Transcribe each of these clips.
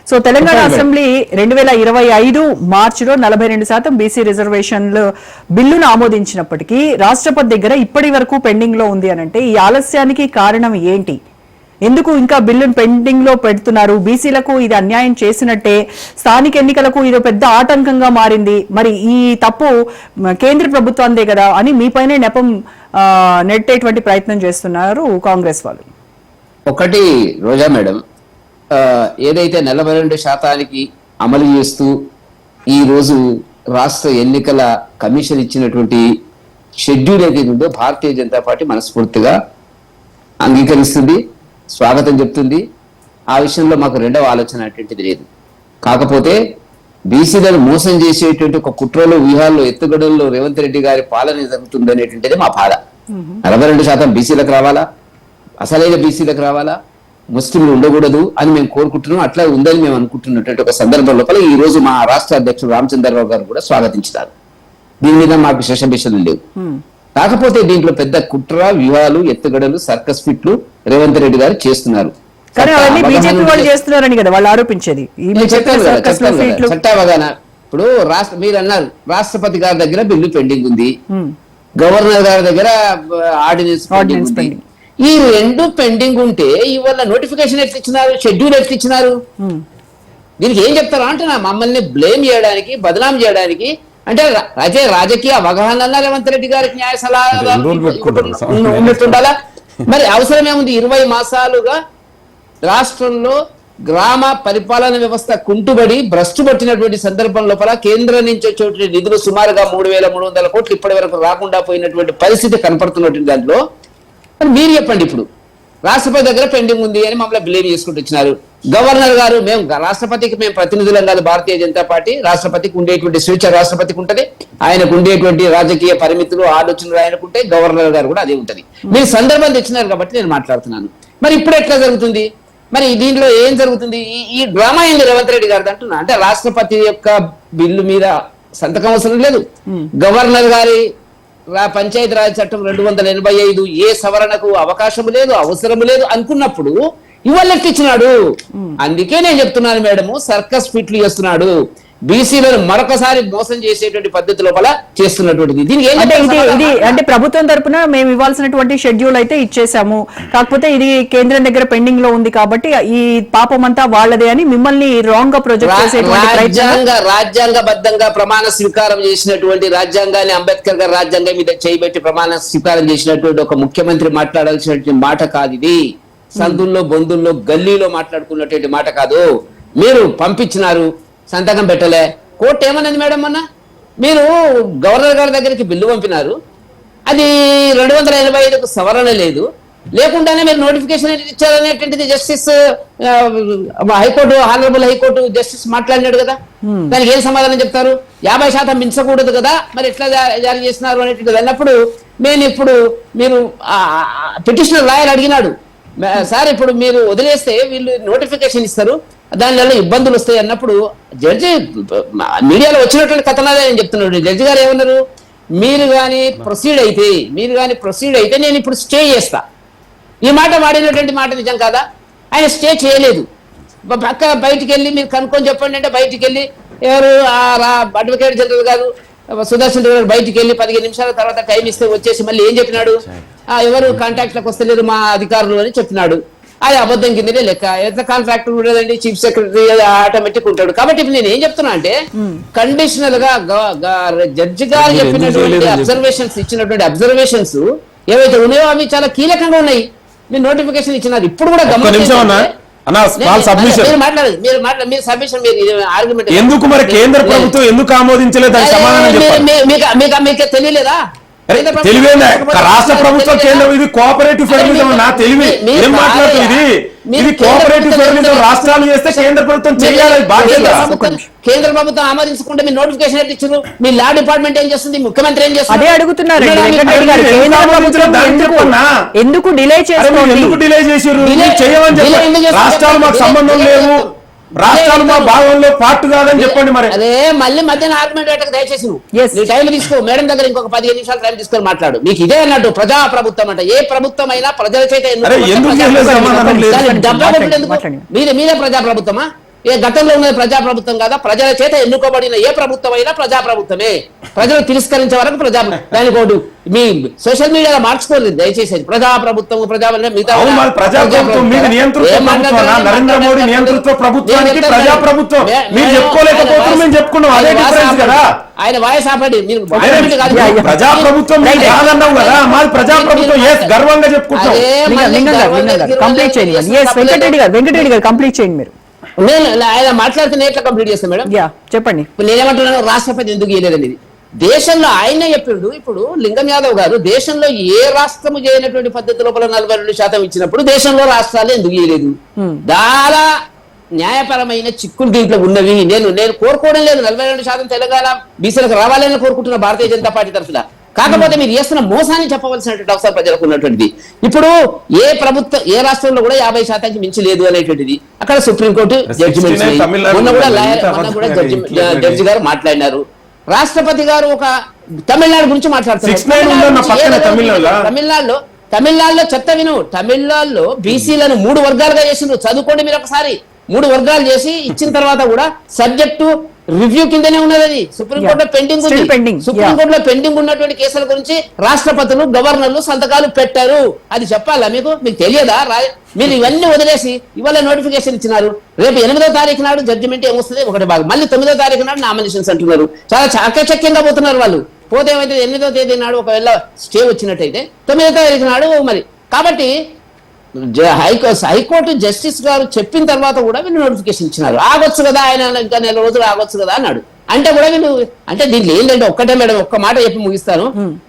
So Telangana assembly 2025 మార్చిలో 42% BC రిజర్వేషన్లు బిల్లును ఆమోదించినప్పటికీ రాష్ట్రపతి దగ్గర ఇప్పటి వరకు పెండింగ్ లో ఉంది అని అంటే ఈ ఆలస్యానికి కారణం ఏంటి? ఎందుకు ఇంకా బిల్లును పెండింగ్ లో పెడుతున్నారు? బీసీలకు ఇది అన్యాయం చేసినట్టే, స్థానిక ఎన్నికలకు ఇది పెద్ద ఆటంకంగా మారింది. మరి ఈ తప్పు కేంద్ర ప్రభుత్వాందే కదా అని మీపైనే నెపం నెట్టేటువంటి ప్రయత్నం చేస్తున్నారు కాంగ్రెస్ వాళ్ళు. ఒకటి రోజా మేడం, ఏదైతే 42% అమలు చేస్తూ ఈ రోజు రాష్ట్ర ఎన్నికల కమిషన్ ఇచ్చినటువంటి షెడ్యూల్ ఏదైతే ఉందో భారతీయ జనతా పార్టీ మనస్ఫూర్తిగా అంగీకరిస్తుంది, స్వాగతం చెప్తుంది. ఆ విషయంలో మాకు రెండవ ఆలోచన అటువంటిది లేదు. కాకపోతే బీసీలను మోసం చేసేటువంటి ఒక కుట్రలో వ్యూహాల్లో ఎత్తుగడల్లో రేవంత్ రెడ్డి గారి పాలన జరుగుతుంది అనేటువంటిది మా బాధ. 42% బీసీలకు రావాలా, అసలైన బీసీలకు రావాలా, ముస్లింలు ఉండకూడదు అని మేము కోరుకుంటున్నాం. అట్లా ఉందని మేము అనుకుంటున్నటువంటి ఒక సందర్భం లోపల ఈ రోజు మా రాష్ట్ర అధ్యక్షుడు రామచంద్రరావు గారు కూడా స్వాగతించారు. దీని మీద మాకు శేషభిషలు లేవు. కాకపోతే దీంట్లో పెద్ద కుట్ర వ్యూహాలు ఎత్తుగడలు సర్కస్ ఫిట్లు రేవంత్ రెడ్డి గారు చేస్తున్నారు. చట్టావగాన ఇప్పుడు మీరు అన్నారు రాష్ట్రపతి గారి దగ్గర బిల్లు పెండింగ్ ఉంది, గవర్నర్ గారి దగ్గర ఆర్డినెన్స్ పెండింగ్ ఉంది. ఈ రెండు పెండింగ్ ఉంటే ఇవాళ నోటిఫికేషన్ ఎట్లా ఇచ్చినారు, షెడ్యూల్ ఎట్లా ఇచ్చినారు? దీనికి ఏం చెప్తారా అంటున్నా, మమ్మల్ని బ్లేమ్ చేయడానికి, బదనాం చేయడానికి. అంటే రాజకీయ అవగాహన రేవంత్ రెడ్డి గారికి న్యాయ సలహా ఉన్నట్టుండాలా? మరి అవసరం ఏముంది? 20 మాసాలుగా రాష్ట్రంలో గ్రామ పరిపాలన వ్యవస్థ కుంటుబడి భ్రష్టు పట్టినటువంటి సందర్భం లోపల కేంద్రం నుంచి వచ్చేటువంటి నిధులు సుమారుగా 3,300 కోట్లు ఇప్పటి వరకు రాకుండా పోయినటువంటి పరిస్థితి కనపడుతున్నటువంటి దాంట్లో మీరు చెప్పండి. ఇప్పుడు రాష్ట్రపతి దగ్గర పెండింగ్ ఉంది అని మమ్మల్ని బ్లేమ్ చేసుకుంటూ వచ్చినారు. గవర్నర్ గారు మేము రాష్ట్రపతికి మేము ప్రతినిధులం కాదు, భారతీయ జనతా పార్టీ రాష్ట్రపతికి ఉండేటువంటి స్వేచ్ఛ రాష్ట్రపతికి ఉంటది, ఆయనకు ఉండేటువంటి రాజకీయ పరిమితులు ఆలోచనలు ఆయనకు ఉంటాయి, గవర్నర్ గారు కూడా అదే ఉంటది. మీరు సందర్భం తెచ్చినారు కాబట్టి నేను మాట్లాడుతున్నాను. మరి ఇప్పుడు ఎట్లా జరుగుతుంది? మరి దీంట్లో ఏం జరుగుతుంది? ఈ డ్రామా ఏంది రేవంత్ రెడ్డి గారిది అంటున్నా. అంటే రాష్ట్రపతి యొక్క బిల్లు మీద సంతకం అవసరం లేదు, గవర్నర్ గారి పంచాయతీ రాజ్ చట్టం 285 ఏ సవరణకు అవకాశం లేదు, అవసరం లేదు అనుకున్నప్పుడు ఇవాళ ఇచ్చినాడు. అందుకే నేను చెప్తున్నాను మేడము, సర్కస్ ఫిట్లు చేస్తున్నాడు, బీసీలను మరొకసారి మోసం చేసేటువంటి పద్ధతి లోపల చేస్తున్నటువంటిది. దీనికి అంటే ప్రభుత్వం తరపున మేము ఇవ్వాల్సినటువంటి షెడ్యూల్ అయితే ఇచ్చేసాము, కాకపోతే ఇది కేంద్రం దగ్గర పెండింగ్ లో ఉంది కాబట్టి ఈ పాపం అంతా వాళ్ళదే అని మిమ్మల్ని రాంగ్ గా ప్రొజెక్ట్ చేసేటువంటి రాజ్యాంగబద్ధంగా ప్రమాణ స్వీకారం చేసినటువంటి రాజ్యాంగాన్ని అంబేద్కర్ గారు రాజ్యాంగం మీద చేయబెట్టి ప్రమాణ స్వీకారం చేసినటువంటి ఒక ముఖ్యమంత్రి మాట్లాడాల్సినటువంటి మాట కాదు ఇది. సందుల్లో బొందుల్లో గల్లీలో మాట్లాడుకున్నటువంటి మాట కాదు. మీరు పంపించినారు, సంతకం పెట్టలే, కోర్టు ఏమన్నది మేడం? మొన్న మీరు గవర్నర్ గారి దగ్గరికి బిల్లు పంపినారు, అది 285కు సవరణ లేదు, లేకుండానే మీరు నోటిఫికేషన్ ఇచ్చారనేటువంటిది justice high court, honourable high court justice మాట్లాడినాడు కదా. దానికి ఏం సమాధానం చెప్తారు? 50% మించకూడదు కదా, మరి ఎట్లా జారీ చేసినారు అనేటువంటిది అన్నప్పుడు ఇప్పుడు మీరు పిటిషనర్ లాయర్ అడిగినాడు, సార్ ఇప్పుడు మీరు వదిలేస్తే వీళ్ళు నోటిఫికేషన్ ఇస్తారు, దానివల్ల ఇబ్బందులు వస్తాయి అన్నప్పుడు జడ్జి మీడియాలో వచ్చినటువంటి కథనాలే నేను చెప్తున్నాడు. జడ్జి గారు ఏమన్నారు? మీరు కానీ ప్రొసీడ్ అయితే నేను ఇప్పుడు స్టే చేస్తా. ఈ మాట వాడినటువంటి మాట నిజం కాదా? ఆయన స్టే చేయలేదు. పక్క బయటికి వెళ్ళి మీరు కనుక్కొని చెప్పండి అంటే బయటికి వెళ్ళి ఎవరు అడ్వకేట్ జనరల్ గారు సుదర్శన్ గారు బయటికి వెళ్ళి 15 నిమిషాల తర్వాత టైం ఇస్తే వచ్చేసి మళ్ళీ ఏం చెప్పినాడు? ఎవరు కాంటాక్ట్లకు వస్తలేరు మా అధికారులు అని చెప్పినాడు. అది అబద్ధం కిందనే లెక్క. ఎంత కాంట్రాక్టర్ ఉండదండి, చీఫ్ సెక్రటరీ ఆటోమేటిక్ ఉంటాడు. కాబట్టి ఇప్పుడు నేను ఏం చెప్తున్నా అంటే కండిషనల్ గా జడ్జి గారు చెప్పినటువంటి అబ్జర్వేషన్స్ ఇచ్చినటువంటి అబ్జర్వేషన్స్ ఏవైతే ఉన్నాయో అవి చాలా కీలకంగా ఉన్నాయి. మీరు నోటిఫికేషన్ ఇచ్చినారు. ఇప్పుడు కూడా ఎందుకు మరి కేంద్ర ప్రభుత్వం ఎందుకు ఆమోదించలేదు? మీకు తెలియలేదా? తెలివేందా? రాష్ట్ర ప్రభుత్వం కేంద్రం ఇది కోఆపరేటివ్ ఫెడరలిజం. నా తెలివి ఏం మాట్లాడుతుంది? ఇది కోఆపరేటివ్ ఫెడరలిజం. రాష్ట్రాలు చేస్తే కేంద్ర ప్రభుత్వం చేయాలి, బాధ్యత. కేంద్ర ప్రభుత్వం ఆమోదించకుండా మీ నోటిఫికేషన్ ఎట్లా ఇచ్చారు? మీ లా డిపార్ట్మెంట్ ఏం చేస్తుంది? ముఖ్యమంత్రి ఏం చేస్తుంది? అదే అడుగుతున్నారు. ఎందుకు డిలే చేశారు? చేయమని చెప్పి రాష్ట్రాలు మాకు సంబంధం లేవు, రాష్ట్రాలు మా భాగంలో పార్ట్ కాదని చెప్పండి. మరి అదే మళ్ళీ మధ్యాహ్నం ఆర్గ్యుమెంట్ పెట్టక దయచేసి నీ టైం తీసుకో, మేడం దగ్గర ఇంకొక 15 నిమిషాలు టైం తీసుకొని మాట్లాడు. మీకు ఇదే అన్నట్టు ప్రజా ప్రభుత్వం అంట. ఏ ప్రభుత్వం అయినా ప్రజల చేత మీరే ప్రజా ప్రభుత్వమా? గతంలో ఉన్నది ప్రజాప్రభుత్వం కాదా? ప్రజల చేత ఎన్నుకోబడిన ఏ ప్రభుత్వం అయినా ప్రజాప్రభుత్వమే. ప్రజలు తిరస్కరించే వరకు దానికి ఒకటి మీ సోషల్ మీడియాలో మార్చుకోలేదు దయచేసి. ప్రజాప్రభుత్వం నరేంద్ర మోడీ నియంతృత్వ ప్రభుత్వానికి ప్రజాప్రభుత్వం మీరు చెప్పుకోలేకపోతే మేము చెప్పుకున్నాం. అదే డిఫరెన్స్ కదా. ఆయన వాయిస్ ఆపండి. మీరు ప్రజాప్రభుత్వం కాదన్నావు కదా, మాది ప్రజాప్రభుత్వం. గర్వంగా చెప్పుకుంటాం. కంప్లీట్ చేయండి. వెంకటరెడ్డి గారు కంప్లీట్ చేయండి. మీరు నేను ఆయన మాట్లాడుతున్న ఎట్లా కంప్లీట్ చేస్తాను మేడం? చెప్పండి. నేనేమంటున్నాను, రాష్ట్రపతి ఎందుకు ఇయ్యలేదనేది. దేశంలో ఆయన చెప్పిండు. ఇప్పుడు లింగం యాదవ్ గారు దేశంలో ఏ రాష్ట్రము చేయనటువంటి పద్ధతి లోపల 42% ఇచ్చినప్పుడు దేశంలో రాష్ట్రాలు ఎందుకు ఇయ్యలేదు? చాలా న్యాయపరమైన చిక్కులు దీంట్లో ఉన్నవి. నేను కోరుకోవడం లేదు 42% తెలంగాణ బీసీలకు రావాలని కోరుకుంటున్న భారతీయ జనతా పార్టీ తరఫున. కాకపోతే మీరు చేస్తున్న మోసాన్ని చెప్పవలసినటువంటి అవసరం ప్రజలకు ఉన్నటువంటిది. ఇప్పుడు ఏ రాష్ట్రంలో కూడా 50% మించి లేదు అనేటువంటిది అక్కడ సుప్రీంకోర్టు జడ్జిమెంట్. మొన్న కూడా జడ్జి గారు మాట్లాడినారు. రాష్ట్రపతి గారు ఒక తమిళనాడు గురించి మాట్లాడుతున్నారు. తమిళనాడులో చెత్త విను. తమిళనాడులో బీసీలను 3 వర్గాలుగా చేసిండ్రు. చదువుకోండి మీరు ఒకసారి. 3 వర్గాలు చేసి ఇచ్చిన తర్వాత కూడా సబ్జెక్టు రివ్యూ కిందనే ఉన్నది. అది సుప్రీంకోర్టులో పెండింగ్ ఉంది. సుప్రీంకోర్టులో పెండింగ్ ఉన్నటువంటి కేసుల గురించి రాష్ట్రపతులు గవర్నర్లు సంతకాలు పెట్టారు. అది చెప్పాలా మీకు? తెలియదా? మీరు ఇవన్నీ వదిలేసి ఇవాళ నోటిఫికేషన్ ఇచ్చినారు. రేపు 8వ తారీఖు నాడు జడ్జిమెంట్ ఏమొస్తుంది ఒకటి భాగం. మళ్ళీ 9వ తారీఖు నాడు నామినేషన్స్ అంటున్నారు. చాలా చాకచక్యంగా పోతున్నారు వాళ్ళు. పోతే ఏమైతే 8వ తేదీ నాడు ఒకవేళ స్టే వచ్చినట్టయితే 9వ తారీఖు నాడు మరి. కాబట్టి హైకోర్టు జస్టిస్ గారు చెప్పిన తర్వాత కూడా వీళ్ళు నోటిఫికేషన్ ఇచ్చినారు. ఆగొచ్చు కదా, ఆయన ఇంకా 4 రోజులు ఆగొచ్చు కదా అన్నాడు. అంటే కూడా వీళ్ళు అంటే దీంట్లో ఏంటంటే ఒక్కటే మేడం, ఒక్క మాట చెప్పి ముగిస్తాను.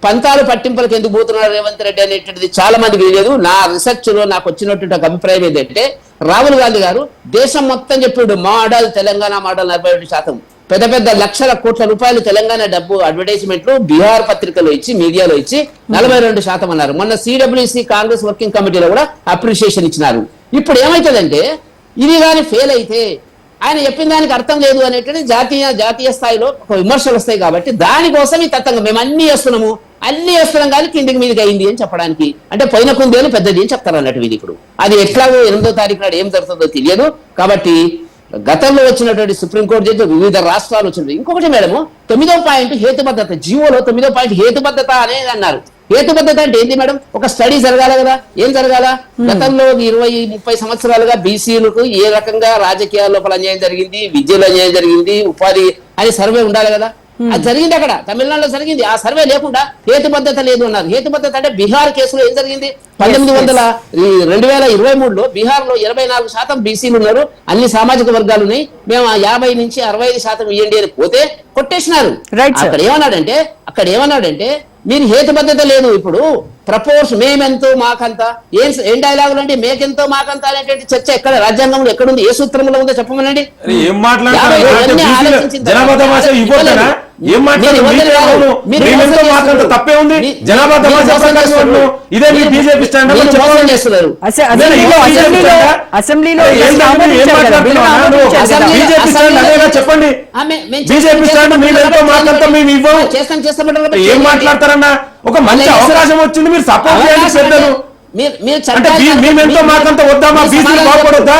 పంతాలు పట్టింపులకు ఎందుకు పోతున్నారు రేవంత్ రెడ్డి అనేటువంటిది చాలా మందికి తెలియదు. నా రీసెర్చ్ లో నాకు వచ్చినటువంటి ఒక అభిప్రాయం ఏంటంటే, రాహుల్ గాంధీ గారు దేశం మొత్తం చెప్పాడు మోడల్ తెలంగాణ మోడల్ 41%. పెద్ద పెద్ద లక్షల కోట్ల రూపాయలు తెలంగాణ డబ్బు అడ్వర్టైజ్మెంట్లు బీహార్ పత్రికలో ఇచ్చి మీడియాలో ఇచ్చి 42% అన్నారు. మొన్న సిడబ్ల్యూసి కాంగ్రెస్ వర్కింగ్ కమిటీలో కూడా అప్రిషియేషన్ ఇచ్చినారు. ఇప్పుడు ఏమైతుందంటే ఇది కానీ ఫెయిల్ అయితే ఆయన చెప్పిన దానికి అర్థం లేదు అనేటువంటి జాతీయ స్థాయిలో ఒక విమర్శలు వస్తాయి. కాబట్టి దానికోసం ఈ తత్వంగా మేము అన్ని చేస్తున్నాం కానీ కిందికి మీదకి అయింది అని చెప్పడానికి, అంటే పోయిన కుందేలు పెద్దది అని చెప్తారు అన్నట్టు. ఇది ఇప్పుడు అది ఎట్లాగో 8వ తారీఖు నాడు ఏం జరుగుతుందో తెలియదు. కాబట్టి గతంలో వచ్చినటువంటి సుప్రీంకోర్టు జడ్జి వివిధ రాష్ట్రాలు వచ్చినట్టు. ఇంకొకటి మేడము 9వ పాయింట్ హేతుబద్ధత. జీవోలో 9వ పాయింట్ హేతుబద్ధత అనేది అన్నారు. హేతుబద్ధత అంటే ఏంటి మేడం? ఒక స్టడీ జరగాల కదా. ఏం జరగాల? గతంలో 20-30 సంవత్సరాలుగా బీసీలకు ఏ రకంగా రాజకీయాల లోపల అన్యాయం జరిగింది, విద్యలో అన్యాయం జరిగింది, ఉపాధి అని సర్వే ఉండాలి కదా. అది జరిగింది అక్కడ తమిళనాడులో జరిగింది. ఆ సర్వే లేకుండా హేతుబద్ధత లేదు అన్నారు. హేతుబద్ధత అంటే బీహార్ కేసులో ఏం జరిగింది? 2023లో బీహార్ లో 24% బీసీలు ఉన్నారు, అన్ని సామాజిక వర్గాలు ఉన్నాయి, మేము 50 నుంచి 65% ఇవ్వండి అని పోతే కొట్టేసినారు. అక్కడ ఏమన్నాడంటే మీరు హేతుబద్ధత లేదు. ఇప్పుడు ప్రపోర్స్ మేమెంతో మాకంతా ఏం డైలాగులు అంటే మేకెంతో మాకంతా అనేటువంటి చర్చ ఎక్కడ రాజ్యాంగంలో ఎక్కడుంది? ఏ సూత్రంలో ఉందో చెప్పమనండి. ఏం మాట్లాడుతున్నారు? తప్పే ఉంది. జనాభా ఇదే మీ బీజేపీ అసెంబ్లీలో చెప్పండి. బీజేపీ స్టాండ్ మీరెంతో మాకంతా మేము ఇవ్వము. ఏం మాట్లాడతారన్నా? ఒక మంచి అవకాశం వచ్చింది, మీరు సపోర్ట్ చేయండి పెద్దలు. మేమెంతో మాకంతా వద్దామా? బీసీలు బాగుపడొద్దా?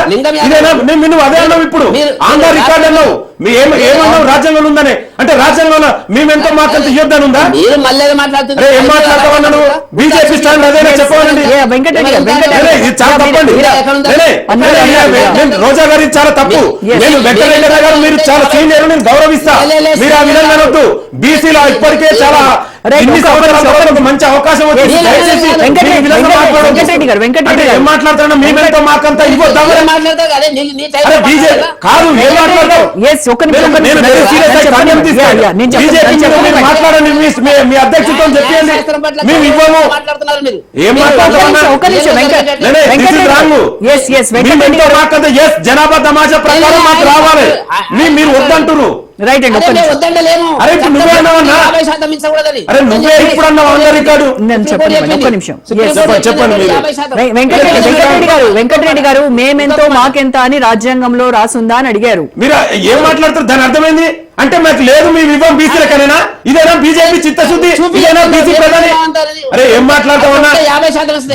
నువ్వు అదే అన్నావు. ఇప్పుడు ఆంధ్ర రికార్డు అన్నావు. ఏమన్నావు? రాజ్యాంగంలో ఉందనే. అంటే రాజ్యాంగంలో మేమెంతో మాకంతా ఇవ్వద్దని ఉందా? ఏం మాట్లాడతావన్నా? బీజేపీ స్టాండ్ అదేనా చెప్పాలండి. చాలా తప్పండి. రోజా గారి చాలా తప్పు. నేను వెంకటరెడ్డి గారు మీరు చాలా సీనియర్, నేను గౌరవిస్తా. మీరు ఆ విధంగా అనొద్దు. బీసీలో ఇప్పటికే చాలా మంచి అవకాశం వచ్చింది. ఏం మాట్లాడుతున్నా? మేమెంతో మాకంతా ఇవ్వద్దా? కాదు, ఏం మాట్లాడతావు? మాట్లాడండి. మీ అధ్యక్షులతో చెప్పండి. మేము ఇవ్వము. ఏం మాట్లాడుతున్నారు? జనాభా తమాషా ప్రకారం మాకు రావాలి. మీరు వద్దంటారు. రైట్ అండి. అరే ఇప్పుడు నువ్వే అన్నావన్నా? అరే నువ్వే ఇప్పుడు అన్నావు ఆంధ్ర రికార్డు. ఒక్క నిమిషం. చెప్పండి. వెంకటరెడ్డి గారు మేమెంతో మాకెంత అని రాజ్యాంగంలో రాసుందా అని అడిగారు. మీరు ఏం మాట్లాడతారు? దాని అర్థమైంది అంటే మాకు లేదు మేము ఇవ్వం బీసీలకనేనా? ఇదేనా బీజేపీ చిత్తశుద్ధి? ఇదేనా బీసీ ప్రధాని? అరే ఏం మాట్లాడతామన్నా?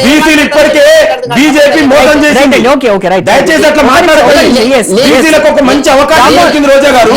బీసీలు ఇప్పటికే బీజేపీ మోసం చేసింది. ఓకే ఓకే రైట్ దయచేసి అట్లా మాట్లాడకండి. Yes, yes. బీసీలకు ఒక మంచి అవకాశం దొరికింది రోజా గారు.